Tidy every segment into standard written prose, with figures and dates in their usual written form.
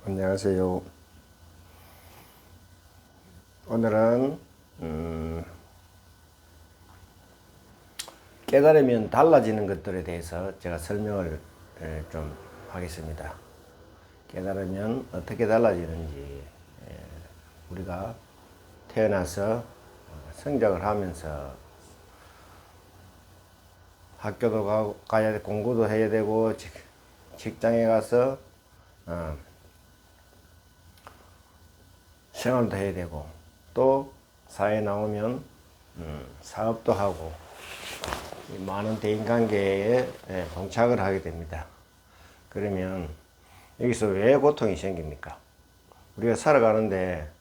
안녕하세요. 오늘은 깨달으면 달라지는 것들에 대해서 제가 설명을 좀 하겠습니다. 깨달으면 어떻게 달라지는지, 우리가 태어나서 성장을 하면서 학교도 가야 돼, 공부도 해야 되고, 직장에 가서 생활도 해야 되고, 또 사회에 나오면 사업도 하고, 이 많은 대인관계에 봉착을 하게 됩니다. 그러면 여기서 왜 고통이 생깁니까? 우리가 살아가는데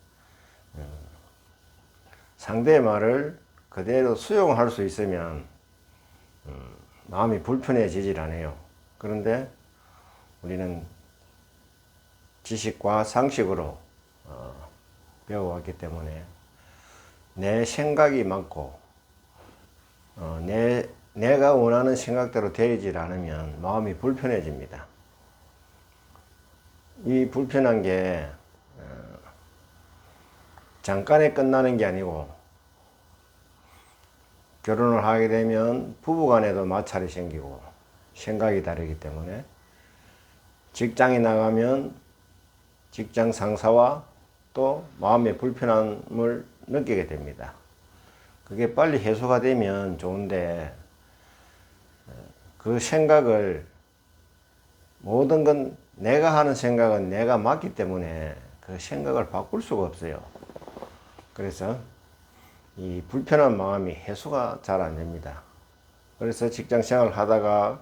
상대의 말을 그대로 수용할 수 있으면 마음이 불편해지질 않아요. 그런데 우리는 지식과 상식으로 배워왔기 때문에 내 생각이 많고 내가 원하는 생각대로 되질 않으면 마음이 불편해집니다. 이 불편한 게 잠깐에 끝나는 게 아니고, 결혼을 하게 되면 부부간에도 마찰이 생기고 생각이 다르기 때문에, 직장에 나가면 직장 상사와 또 마음의 불편함을 느끼게 됩니다. 그게 빨리 해소가 되면 좋은데, 그 생각을, 모든 건 내가 하는 생각은 내가 맞기 때문에 그 생각을 바꿀 수가 없어요. 그래서 이 불편한 마음이 해소가 잘 안 됩니다. 그래서 직장 생활을 하다가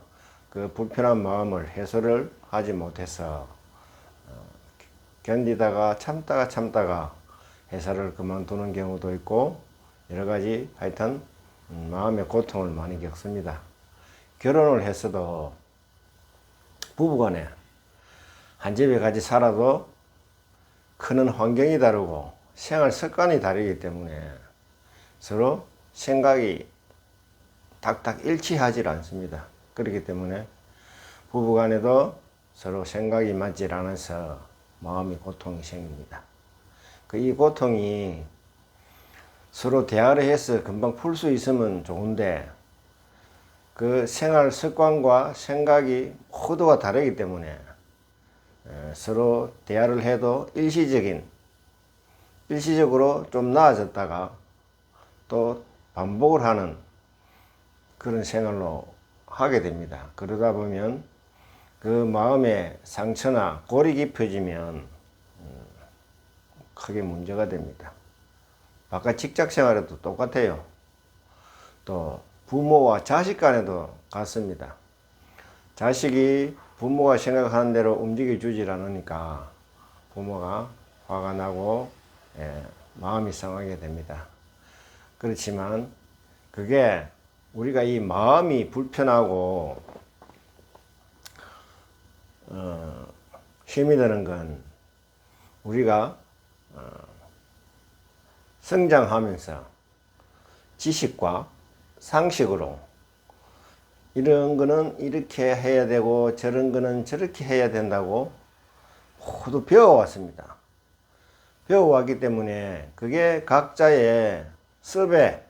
그 불편한 마음을 해소를 하지 못해서 견디다가 참다가 회사를 그만두는 경우도 있고, 여러 가지 하여튼 마음의 고통을 많이 겪습니다. 결혼을 했어도 부부간에 한 집에 같이 살아도 크는 환경이 다르고 생활 습관이 다르기 때문에 서로 생각이 딱딱 일치하지 않습니다. 그렇기 때문에 부부간에도 서로 생각이 맞지 않아서 마음의 고통이 생깁니다. 이 고통이 서로 대화를 해서 금방 풀 수 있으면 좋은데, 그 생활 습관과 생각이 모두가 다르기 때문에 서로 대화를 해도 일시적으로 좀 나아졌다가 또 반복을 하는 그런 생활로 하게 됩니다. 그러다 보면 그 마음의 상처나 골이 깊어지면 크게 문제가 됩니다. 바깥 직장 생활에도 똑같아요. 또 부모와 자식 간에도 같습니다. 자식이 부모가 생각하는 대로 움직여 주질 않으니까 부모가 화가 나고 마음이 상하게 됩니다. 그렇지만 그게, 우리가 이 마음이 불편하고 힘이 드는 건, 우리가 성장하면서 지식과 상식으로 이런 거는 이렇게 해야 되고 저런 거는 저렇게 해야 된다고 모두 배워왔습니다. 배워왔기 때문에 그게 각자의 습에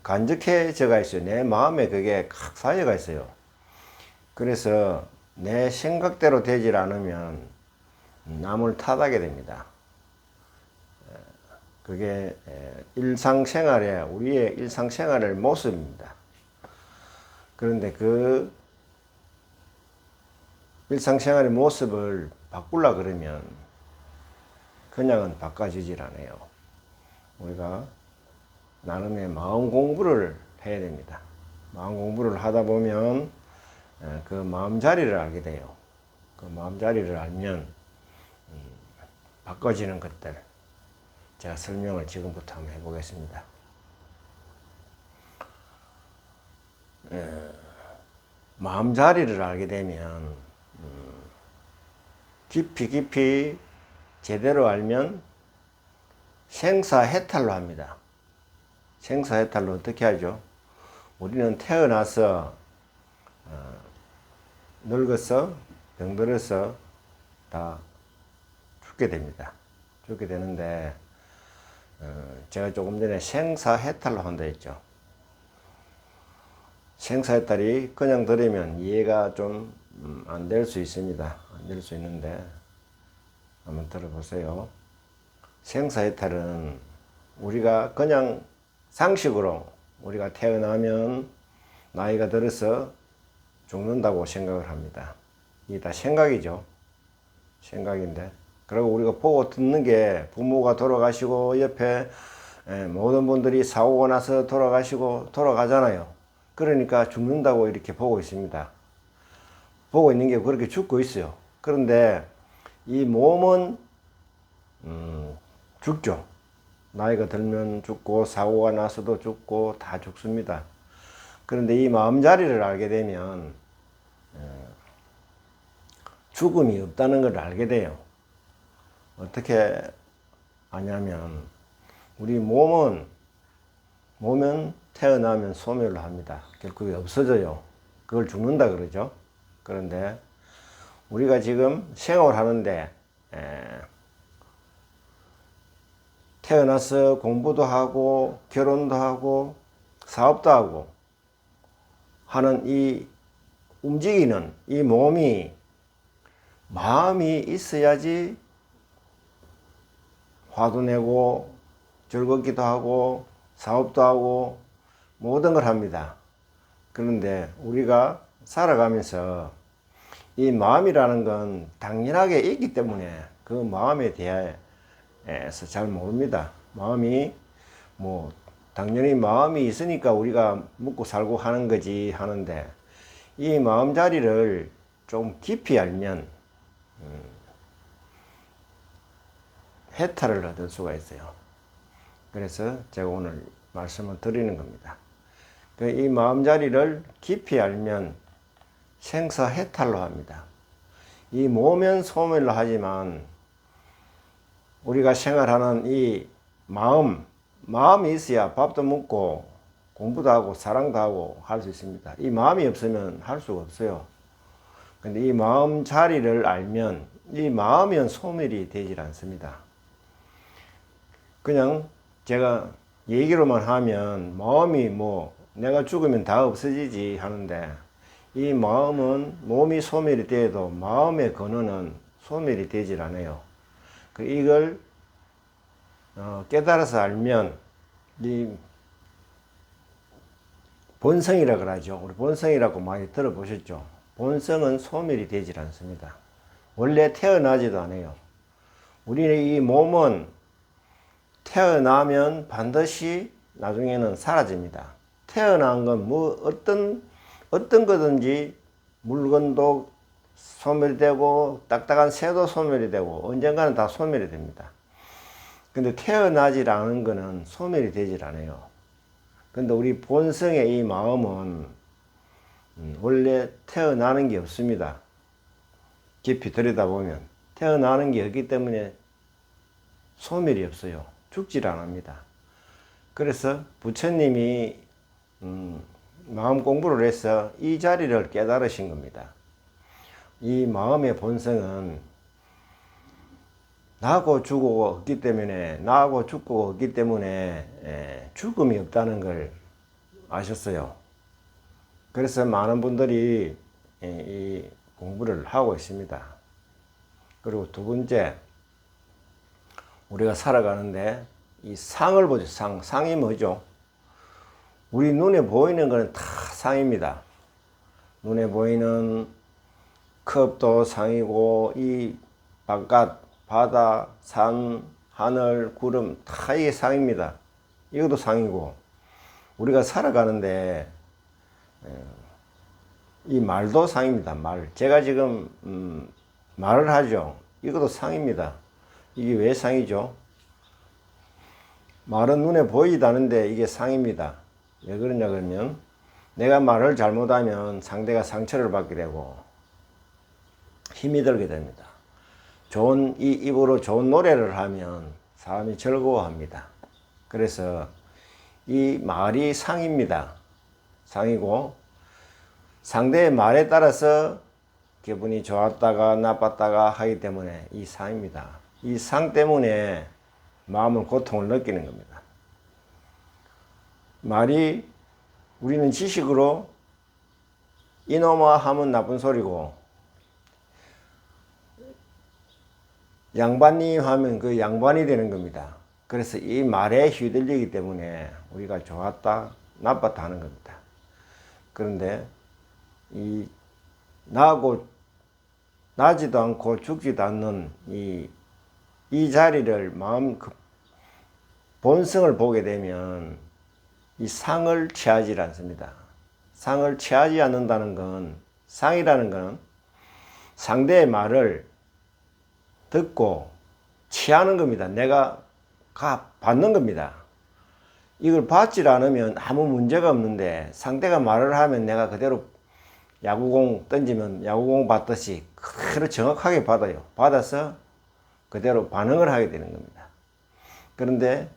간직해져가 있어요. 내 마음에 그게 칵 쌓여가 있어요. 그래서 내 생각대로 되질 않으면 남을 탓하게 됩니다. 그게 우리의 일상생활의 모습입니다. 그런데 그 일상생활의 모습을 바꾸려 그러면 그냥은 바꿔지질 않아요. 우리가 나름의 마음 공부를 해야 됩니다. 마음 공부를 하다 보면 그 마음자리를 알게 돼요. 그 마음자리를 알면 바꿔지는 것들, 제가 설명을 지금부터 한번 해보겠습니다. 마음자리를 알게 되면 깊이 제대로 알면 생사해탈로 합니다. 생사해탈로 어떻게 하죠? 우리는 태어나서 늙어서 병들어서 다 죽게 됩니다. 죽게 되는데 제가 조금 전에 생사해탈로 한다 했죠. 생사해탈이 그냥 들으면 이해가 좀 안 될 수 있습니다. 안 될 수 있는데 한번 들어보세요. 생사해탈은 우리가 그냥 상식으로 우리가 태어나면 나이가 들어서 죽는다고 생각을 합니다. 이게 다 생각이죠. 생각인데. 그리고 우리가 보고 듣는 게 부모가 돌아가시고 옆에 모든 분들이 사고가 나서 돌아가잖아요. 그러니까 죽는다고 이렇게 보고 있습니다. 보고 있는 게 그렇게 죽고 있어요. 그런데 이 몸은 죽죠. 나이가 들면 죽고 사고가 나서도 죽고 다 죽습니다. 그런데 이 마음자리를 알게 되면 죽음이 없다는 걸 알게 돼요. 어떻게 아냐면 우리 몸은 태어나면 소멸을 합니다. 결국에 없어져요. 그걸 죽는다 그러죠. 그런데 우리가 지금 생활하는데 태어나서 공부도 하고 결혼도 하고 사업도 하고 하는 이 움직이는 이 몸이 마음이 있어야지 화도 내고 즐겁기도 하고 사업도 하고 모든 걸 합니다. 그런데 우리가 살아가면서 이 마음이라는 건 당연하게 있기 때문에 그 마음에 대해서 잘 모릅니다. 마음이 당연히 마음이 있으니까 우리가 먹고 살고 하는 거지 하는데 이 마음자리를 좀 깊이 알면 해탈을 얻을 수가 있어요. 그래서 제가 오늘 말씀을 드리는 겁니다. 이 마음자리를 깊이 알면 생사해탈로 합니다. 이 몸은 소멸로 하지만 우리가 생활하는 이 마음이 있어야 밥도 먹고 공부도 하고 사랑도 하고 할 수 있습니다. 이 마음이 없으면 할 수가 없어요. 근데 이 마음 자리를 알면 이 마음은 소멸이 되질 않습니다. 그냥 제가 얘기로만 하면 마음이 내가 죽으면 다 없어지지 하는데 이 마음은 몸이 소멸이 돼도 마음의 근원은 소멸이 되질 않아요. 이걸 깨달아서 알면 이 본성이라 그러죠. 우리 본성이라고 많이 들어보셨죠. 본성은 소멸이 되질 않습니다. 원래 태어나지도 않아요. 우리의 이 몸은 태어나면 반드시 나중에는 사라집니다. 태어난 건 어떤 거든지 물건도 소멸이 되고 딱딱한 새도 소멸이 되고 언젠가는 다 소멸이 됩니다. 근데 태어나질 않은 거는 소멸이 되질 않아요. 근데 우리 본성의 이 마음은 원래 태어나는 게 없습니다. 깊이 들여다보면 태어나는 게 없기 때문에 소멸이 없어요. 죽질 않습니다. 그래서 부처님이 마음 공부를 해서 이 자리를 깨달으신 겁니다. 이 마음의 본성은 나하고 죽고 없기 때문에 죽음이 없다는 걸 아셨어요. 그래서 많은 분들이 이 공부를 하고 있습니다. 그리고 두 번째, 우리가 살아가는데 이 상을 보죠. 상이 뭐죠? 우리 눈에 보이는 것은 다 상입니다. 눈에 보이는 컵도 상이고 이 바깥 바다, 산, 하늘, 구름 다 이게 상입니다. 이것도 상이고 우리가 살아가는데 이 말도 상입니다. 제가 지금 말을 하죠. 이것도 상입니다. 이게 왜 상이죠? 말은 눈에 보이지 않는데 이게 상입니다. 왜 그러냐 그러면 내가 말을 잘못하면 상대가 상처를 받게 되고 힘이 들게 됩니다. 이 입으로 좋은 노래를 하면 사람이 즐거워합니다. 그래서 이 말이 상입니다. 상이고 상대의 말에 따라서 기분이 좋았다가 나빴다가 하기 때문에 이 상입니다. 이 상 때문에 마음은 고통을 느끼는 겁니다. 말이 우리는 지식으로 이놈아 하면 나쁜 소리고 양반님 하면 그 양반이 되는 겁니다. 그래서 이 말에 휘둘리기 때문에 우리가 좋았다 나빴다 하는 겁니다. 그런데 이 나고 나지도 않고 죽지도 않는 이 자리를 마음 본성을 보게 되면 이 상을 취하지 않습니다. 상을 취하지 않는다는 건, 상이라는 건 상대의 말을 듣고 취하는 겁니다. 내가 받는 겁니다. 이걸 받지 않으면 아무 문제가 없는데 상대가 말을 하면 내가 그대로 야구공 던지면 야구공 받듯이 그대로 정확하게 받아요. 받아서 그대로 반응을 하게 되는 겁니다. 그런데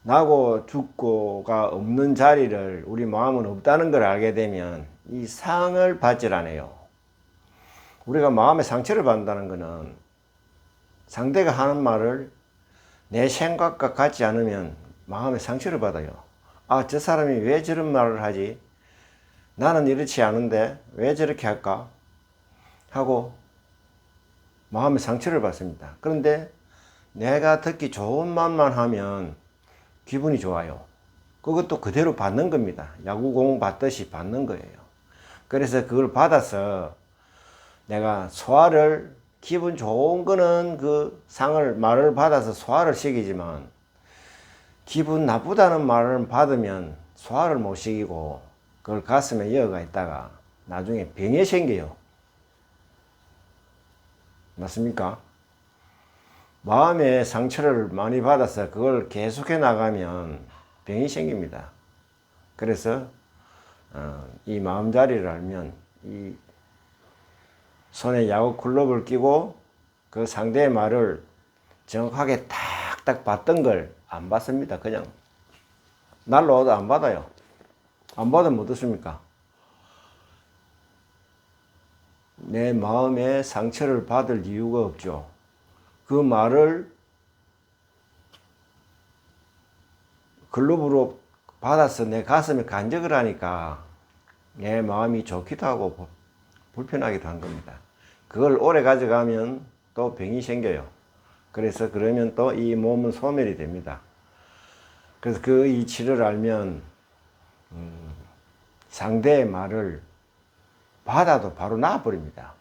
나고 죽고가 없는 자리를 우리 마음은 없다는 걸 알게 되면 이 상을 받질 않아요. 우리가 마음에 상처를 받는다는 것은 상대가 하는 말을 내 생각과 같지 않으면 마음에 상처를 받아요. 아, 저 사람이 왜 저런 말을 하지? 나는 이렇지 않은데 왜 저렇게 할까? 하고 마음에 상처를 받습니다. 그런데 내가 듣기 좋은 말만 하면 기분이 좋아요. 그것도 그대로 받는 겁니다. 야구공 받듯이 받는 거예요. 그래서 그걸 받아서 내가 소화를, 기분 좋은 거는 그 말을 받아서 소화를 시키지만 기분 나쁘다는 말을 받으면 소화를 못 시키고 그걸 가슴에 이어가 있다가 나중에 병이 생겨요. 맞습니까? 마음의 상처를 많이 받아서 그걸 계속해 나가면 병이 생깁니다. 그래서 이 마음자리를 알면 이 손에 야구 클럽을 끼고 그 상대의 말을 정확하게 탁탁 받던 걸 안 받습니다. 그냥 날라와도 안 받아요. 안 받으면 어떻습니까? 내 마음에 상처를 받을 이유가 없죠. 그 말을 글러브로 받아서 내 가슴에 간직을 하니까 내 마음이 좋기도 하고 불편하기도 한 겁니다. 그걸 오래 가져가면 또 병이 생겨요. 그래서 그러면 또 이 몸은 소멸이 됩니다. 그래서 그 이치를 알면 상대의 말을 받아도 바로 놔버립니다.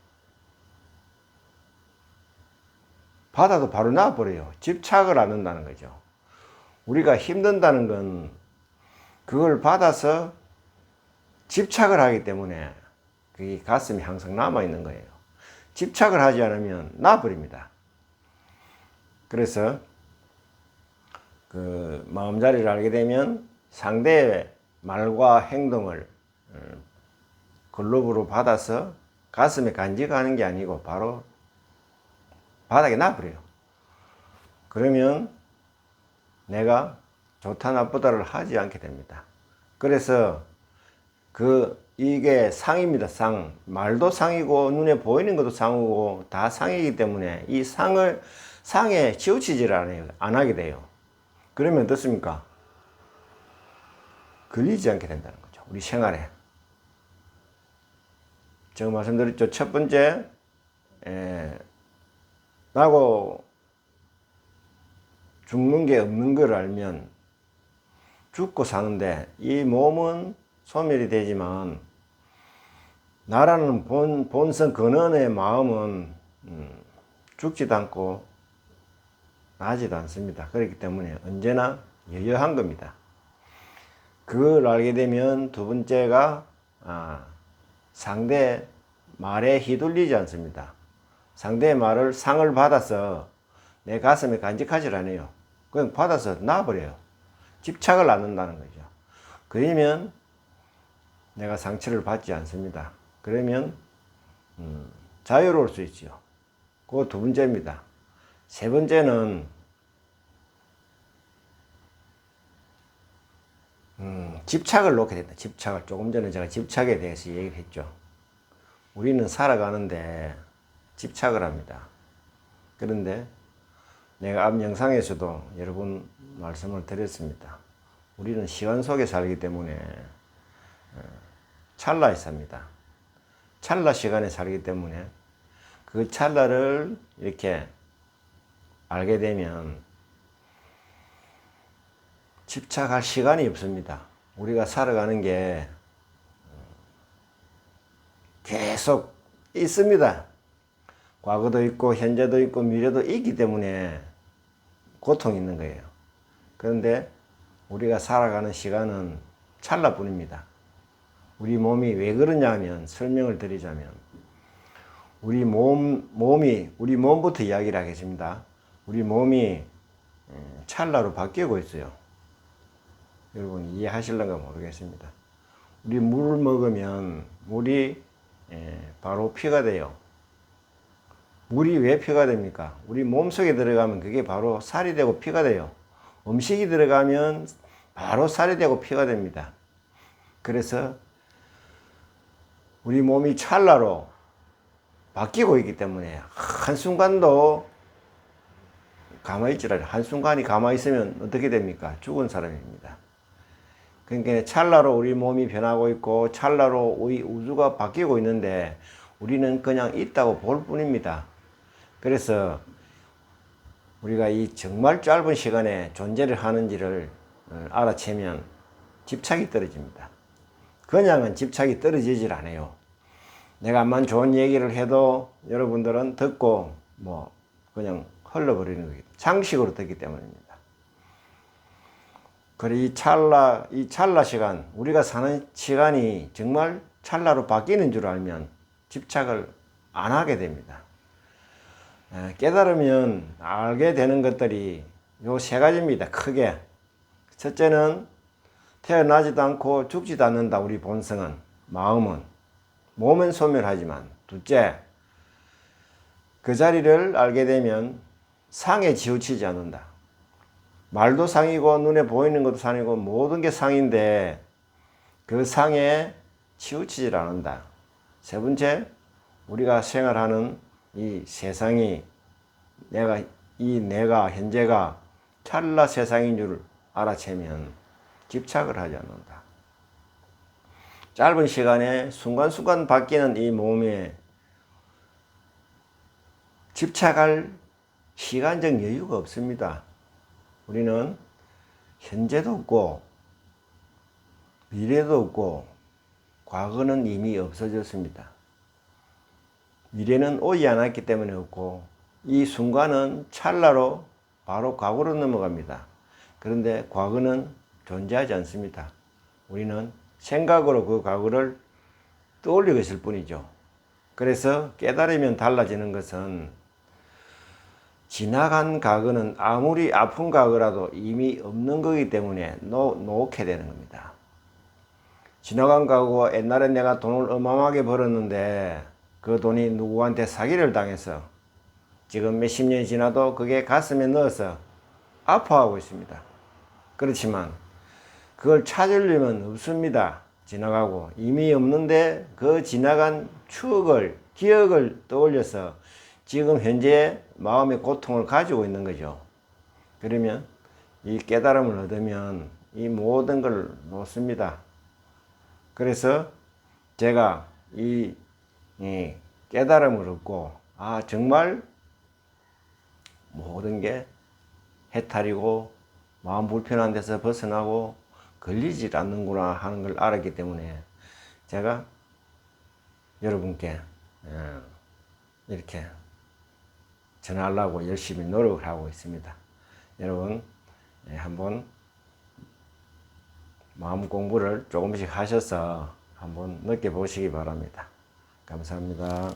받아도 바로 놔버려요. 집착을 안 한다는 거죠. 우리가 힘든다는 건 그걸 받아서 집착을 하기 때문에 그게 가슴이 항상 남아있는 거예요. 집착을 하지 않으면 놔버립니다. 그래서 그 마음자리를 알게 되면 상대의 말과 행동을 글로브로 받아서 가슴에 간직하는 게 아니고 바로 바닥에 놔버려요. 그러면 내가 좋다 나쁘다를 하지 않게 됩니다. 그래서 이게 상입니다. 상. 말도 상이고 눈에 보이는 것도 상이고 다 상이기 때문에 이 상에 치우치지를 안 하게 돼요. 그러면 어떻습니까? 걸리지 않게 된다는 거죠. 우리 생활에. 제가 말씀드렸죠. 첫 번째, 나고 죽는 게 없는 걸 알면 죽고 사는데 이 몸은 소멸이 되지만 나라는 본성 근원의 마음은 죽지도 않고 나지도 않습니다. 그렇기 때문에 언제나 여여한 겁니다. 그걸 알게 되면 두 번째가 상대 말에 휘둘리지 않습니다. 상대의 말을 상을 받아서 내 가슴에 간직하지 않아요. 그냥 받아서 놔버려요. 집착을 안 한다는 거죠. 그러면 내가 상처를 받지 않습니다. 그러면 자유로울 수 있죠. 그거 두 번째입니다. 세 번째는 집착을 놓게 된다. 집착을. 조금 전에 제가 집착에 대해서 얘기를 했죠. 우리는 살아가는데 집착을 합니다. 그런데 내가 앞 영상에서도 여러 번 말씀을 드렸습니다. 우리는 시간 속에 살기 때문에 찰나에 삽니다. 찰나 시간에 살기 때문에 그 찰나를 이렇게 알게 되면 집착할 시간이 없습니다. 우리가 살아가는 게 계속 있습니다. 과거도 있고 현재도 있고 미래도 있기 때문에 고통이 있는 거예요. 그런데 우리가 살아가는 시간은 찰나뿐입니다. 우리 몸이 왜 그러냐 하면, 설명을 드리자면, 우리 몸부터 이야기를 하겠습니다. 우리 몸이 찰나로 바뀌고 있어요. 여러분 이해하실런가 모르겠습니다. 우리 물을 먹으면 물이 바로 피가 돼요. 물이 왜 피가 됩니까? 우리 몸속에 들어가면 그게 바로 살이 되고 피가 돼요. 음식이 들어가면 바로 살이 되고 피가 됩니다. 그래서 우리 몸이 찰나로 바뀌고 있기 때문에 한순간도 가만히 있지라, 한순간이 가만히 있으면 어떻게 됩니까? 죽은 사람입니다. 그러니까 찰나로 우리 몸이 변하고 있고 찰나로 우리 우주가 바뀌고 있는데 우리는 그냥 있다고 볼 뿐입니다. 그래서 우리가 이 정말 짧은 시간에 존재를 하는지를 알아채면 집착이 떨어집니다. 그냥은 집착이 떨어지질 않아요. 내가 암만 좋은 얘기를 해도 여러분들은 듣고 뭐 그냥 흘러버리는 거예요. 장식으로 듣기 때문입니다. 그리고 이 찰나 시간, 우리가 사는 시간이 정말 찰나로 바뀌는 줄 알면 집착을 안 하게 됩니다. 깨달으면 알게 되는 것들이 요 세 가지입니다. 크게. 첫째는 태어나지도 않고 죽지도 않는다. 우리 본성은, 마음은. 몸은 소멸하지만. 둘째, 그 자리를 알게 되면 상에 치우치지 않는다. 말도 상이고 눈에 보이는 것도 상이고 모든 게 상인데 그 상에 치우치질 않는다. 세 번째, 우리가 생활하는 이 세상이 내가 현재가 찰나 세상인 줄 알아채면 집착을 하지 않는다. 짧은 시간에 순간순간 바뀌는 이 몸에 집착할 시간적 여유가 없습니다. 우리는 현재도 없고 미래도 없고 과거는 이미 없어졌습니다. 미래는 오지 않았기 때문에 없고 이 순간은 찰나로 바로 과거로 넘어갑니다. 그런데 과거는 존재하지 않습니다. 우리는 생각으로 그 과거를 떠올리고 있을 뿐이죠. 그래서 깨달으면 달라지는 것은 지나간 과거는 아무리 아픈 과거라도 이미 없는 거기 때문에 놓게 되는 겁니다. 지나간 과거, 옛날에 내가 돈을 어마어마하게 벌었는데 그 돈이 누구한테 사기를 당해서 지금 몇십 년이 지나도 그게 가슴에 넣어서 아파하고 있습니다. 그렇지만 그걸 찾으려면 없습니다. 지나가고 이미 없는데 그 지나간 추억을, 기억을 떠올려서 지금 현재 마음의 고통을 가지고 있는 거죠. 그러면 이 깨달음을 얻으면 이 모든 걸 놓습니다. 그래서 제가 이 깨달음을 얻고 정말 모든 게 해탈이고 마음 불편한 데서 벗어나고 걸리질 않는구나 하는 걸 알았기 때문에 제가 여러분께 이렇게 전하려고 열심히 노력을 하고 있습니다. 여러분 한번 마음 공부를 조금씩 하셔서 한번 느껴보시기 바랍니다. 감사합니다.